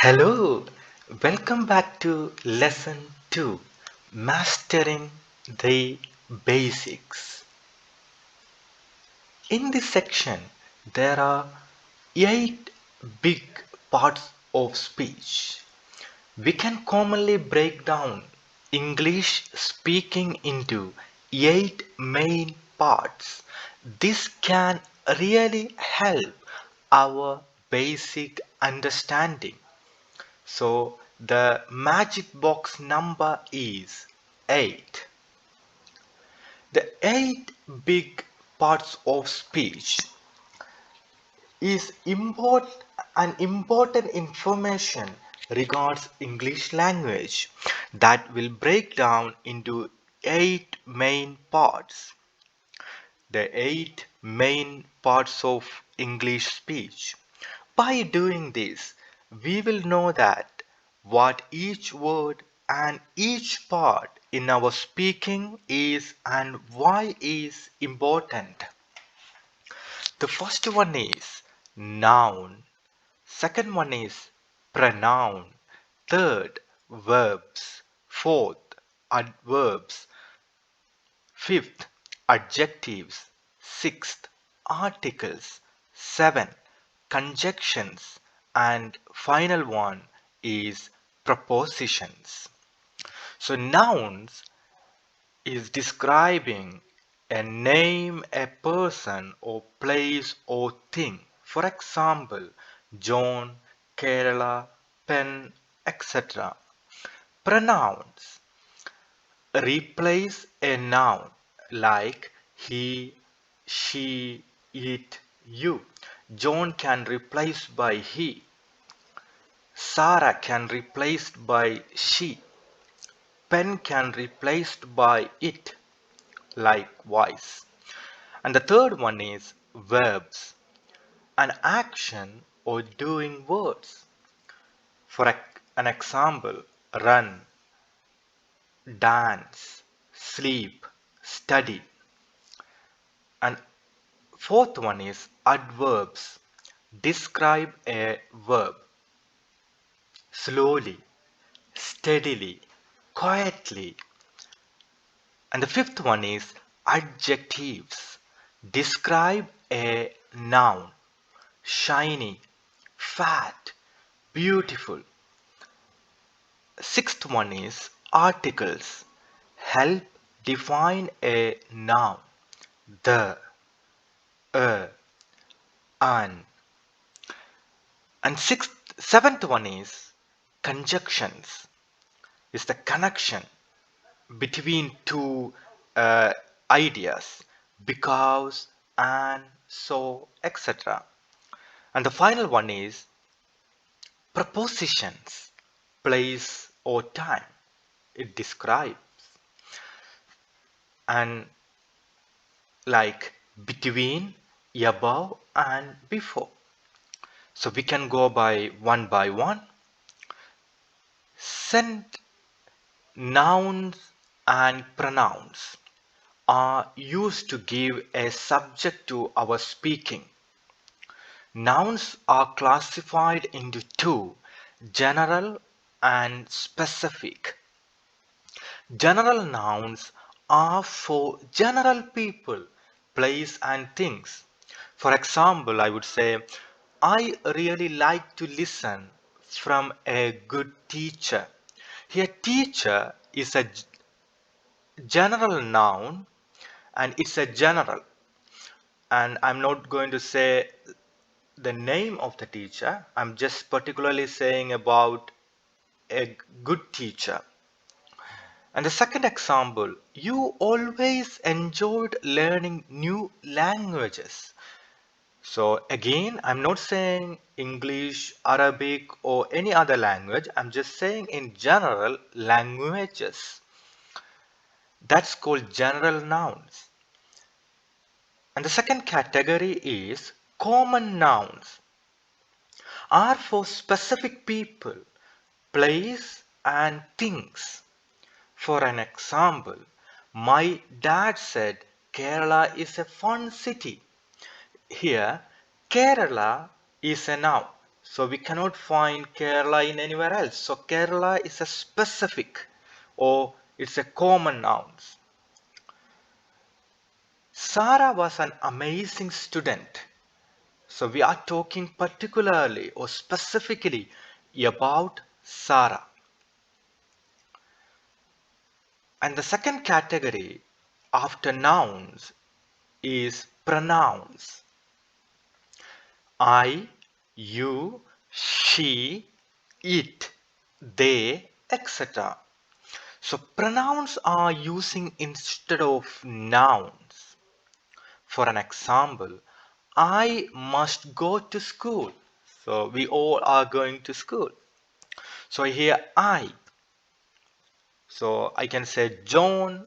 Hello, welcome back to Lesson 2 Mastering the Basics. In this section, there are 8 big parts of speech. We can commonly break down English speaking into 8 main parts. This can really help our basic understanding. So the magic box number is 8. The 8 big parts of speech is important information regards English language that will break down into 8 main parts. The 8 main parts of English speech. By doing this, we will know that what each word and each part in our speaking is and why is important. The first one is noun, second one is pronoun, third verbs, fourth adverbs, fifth adjectives, sixth articles, seven conjunctions, and final one is prepositions. So nouns is describing a name, a person or place or thing. For example, John, Kerala, pen, etc. Pronouns replace a noun like he, she, it, you. John can replace by he. Sarah can replaced by she. Pen can replaced by it. Likewise. And the third one is verbs, an action or doing words. For an example, run, dance, sleep, study. And fourth one is adverbs. Describe a verb slowly, steadily, quietly. And the fifth one is adjectives. Describe a noun shiny, fat, beautiful. Sixth one is articles. Help define a noun. The, a, an. And seventh one is conjunctions. Is the connection between two uh, ideas, because, and, so, etc. And the final one is prepositions, place or time. It describes and like between, above, and before. So we can go by one. Send nouns and pronouns are used to give a subject to our speaking. Nouns are classified into two, general and specific. General nouns are for general people, place and things. For example, I would say, I really like to listen from a good teacher. Here, teacher is a general noun and it's a general. And I'm not going to say the name of the teacher. I'm just particularly saying about a good teacher. And the second example, you always enjoyed learning new languages. So again, I'm not saying English, Arabic, or any other language. I'm just saying in general languages. That's called general nouns. And the second category is common nouns, are for specific people, place, and things. For an example, my dad said Kerala is a fun city. Here, Kerala is a noun. So we cannot find Kerala in anywhere else. So Kerala is a specific or it's a common noun. Sarah was an amazing student. So we are talking particularly or specifically about Sarah. And the second category after nouns is pronouns. I, you, she, it, they, etc. So pronouns are using instead of nouns. For an example, I must go to school. So we all are going to school. So here I. So I can say John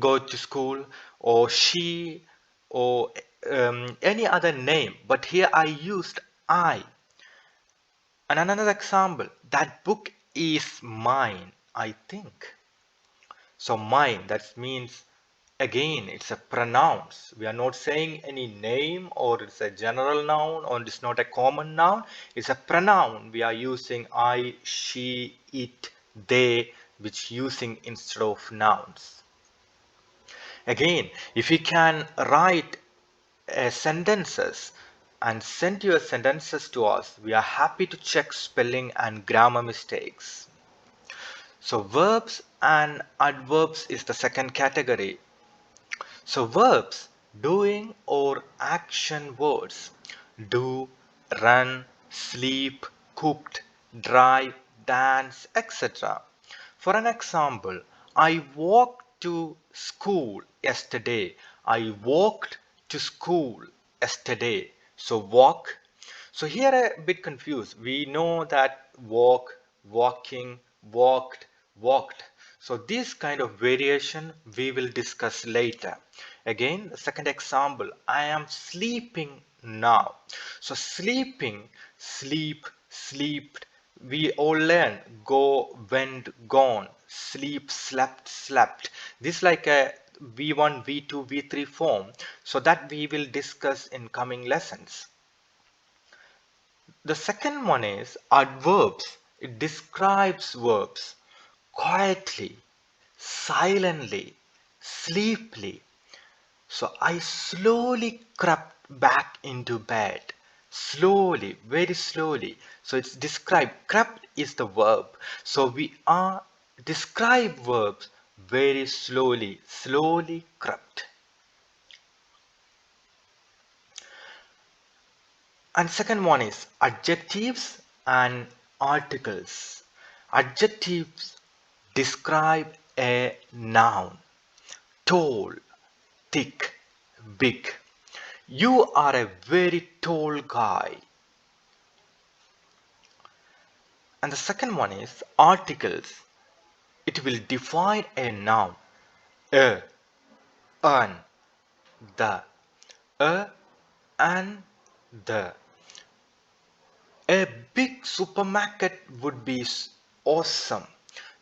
go to school or she or any other name. But here I used I. And another example, that book is mine, I think. So mine, that means again it's a pronouns. We are not saying any name or it's a general noun or it's not a common noun. It's a pronoun. We are using I, she, it, they, which using instead of nouns. Again, if you can write sentences and send your sentences to us, we are happy to check spelling and grammar mistakes. So verbs and adverbs is the second category. So verbs, doing or action words. Do, run, sleep, cooked, drive, dance, etc. For an example, I walked to school yesterday. I walked to school yesterday. So walk. So here a bit confused. We know that walk, walking, walked, walked. So this kind of variation we will discuss later. Again, the second example, I am sleeping now. So sleeping, sleep, sleeped. We all learn go, went, gone, sleep, slept, slept. This like a V1, V2, V3 form. So that we will discuss in coming lessons. The second one is adverbs. It describes verbs quietly, silently, sleepily. So I slowly crept back into bed. Slowly, very slowly. So it's described. Crept is the verb. So we are describe verbs very slowly. Slowly crept. And second one is adjectives and articles. Adjectives describe a noun. Tall, thick, big. You are a very tall guy. And the second one is articles. It will define a noun. A, an, the. A, and the. A big supermarket would be awesome.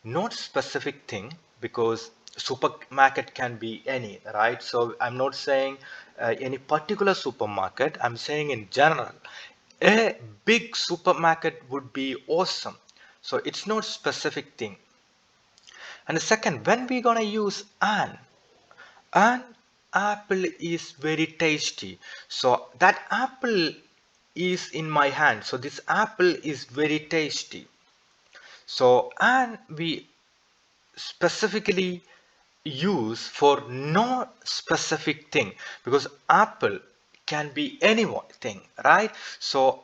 Not specific thing because supermarket can be any, right? So I'm not saying any particular supermarket. I'm saying in general. A big supermarket would be awesome. So it's not specific thing. And the second, when we gonna use an apple is very tasty. So that apple is in my hand. So this apple is very tasty. So and we specifically use for no specific thing because apple can be anything, right? So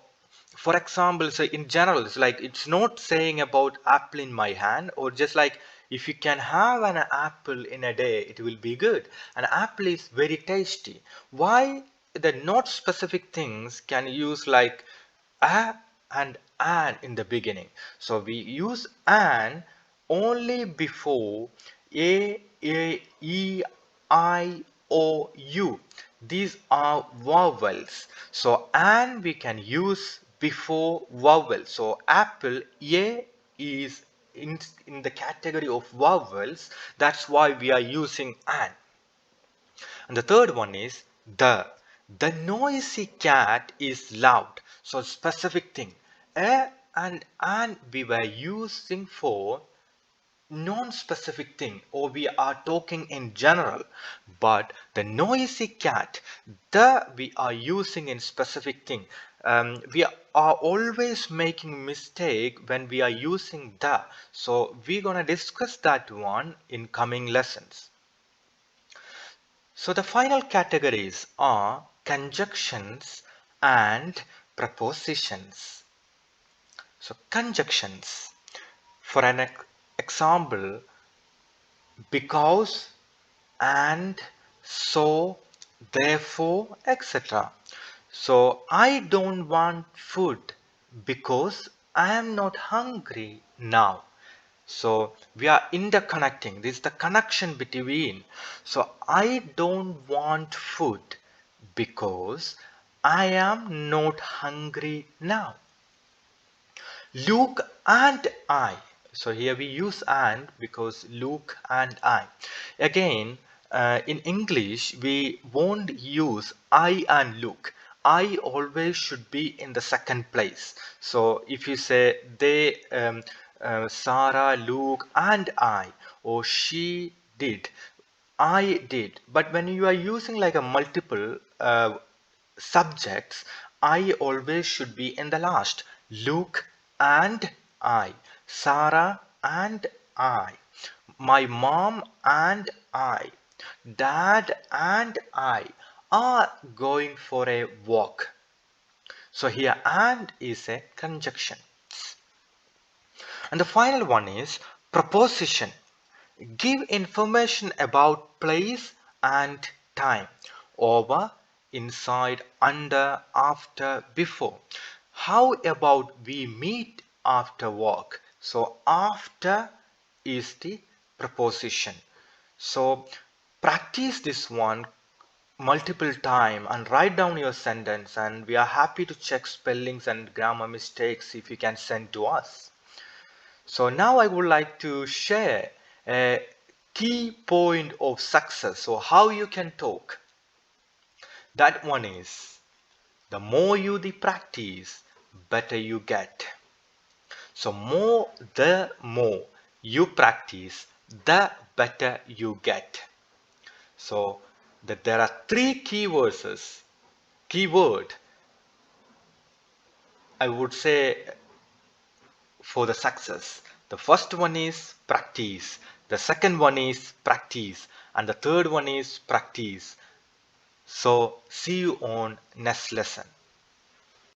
for example, so in general it's like it's not saying about apple in my hand or just like if you can have an apple in a day it will be good. An apple is very tasty. Why the not specific things can use like a and an in the beginning. So we use an only before e, I, O, U. These are vowels. So and we can use before vowel. So apple A is in the category of vowels. That's why we are using an. And the third one is the. The noisy cat is loud. So specific thing. A and we were using for non-specific thing, or we are talking in general, but the noisy cat, the we are using in specific thing. We are always making mistake when we are using the, so we're gonna discuss that one in coming lessons. So the final categories are conjunctions and prepositions. So conjunctions, for an example, because, and, so, therefore, etc. So I don't want food because I am not hungry now. So we are interconnecting. This is the connection between. So I don't want food because I am not hungry now. Luke and I. So here we use and because Luke and I. Again, in English, we won't use I and Luke. I always should be in the second place. So if you say they, Sarah, Luke, and I, or she did, I did. But when you are using like a multiple subjects, I always should be in the last. Luke and I, Sarah and I, my mom and I, dad and I are going for a walk. So here and is a conjunction. And the final one is proposition. Give information about place and time. Over, inside, under, after, before. How about we meet after work? So after is the preposition. So practice this one multiple time and write down your sentence, and we are happy to check spellings and grammar mistakes if you can send to us. So now I would like to share a key point of success. So how you can talk. That one is the more you the practice, better you get. So the more you practice, the better you get. So that there are three keyword I would say for the success. The first one is practice. The second one is practice. And the third one is practice. So see you on next lesson.